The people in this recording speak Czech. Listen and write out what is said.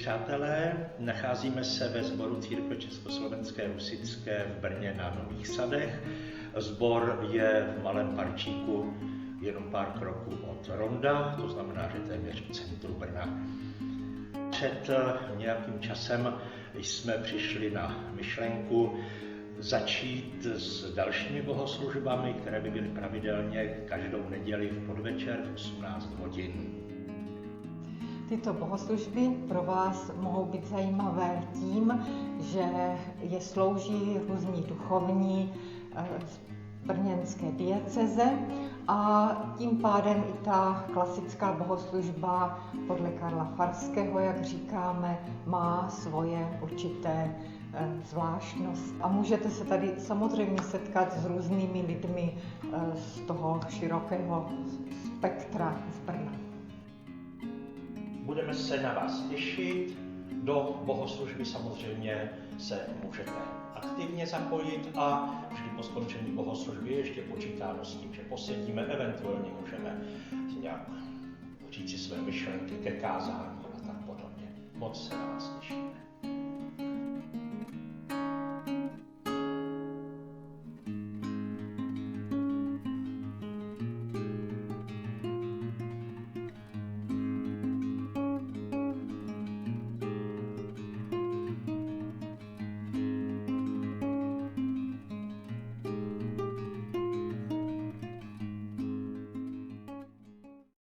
přátelé, nacházíme se ve sboru Církve československé husitské v Brně na Nových Sadech. Sbor je v malém parčíku jenom pár kroků od Ronda, to znamená, že téměř v centru Brna. Před nějakým časem jsme přišli na myšlenku začít s dalšími bohoslužbami, které by byly pravidelně každou neděli v podvečer v 18 hodin. Tyto bohoslužby pro vás mohou být zajímavé tím, že je slouží různí duchovní z brněnské dieceze a tím pádem i ta klasická bohoslužba podle Karla Farského, jak říkáme, má svoje určité zvláštnost. A můžete se tady samozřejmě setkat s různými lidmi z toho širokého spektra z Brna. Budeme se na vás těšit. Do bohoslužby samozřejmě se můžete aktivně zapojit a vždy po skončení bohoslužby ještě počítáno s tím, že posedíme, eventuálně můžeme nějak říct si své myšlenky ke kázání a tak podobně. Moc se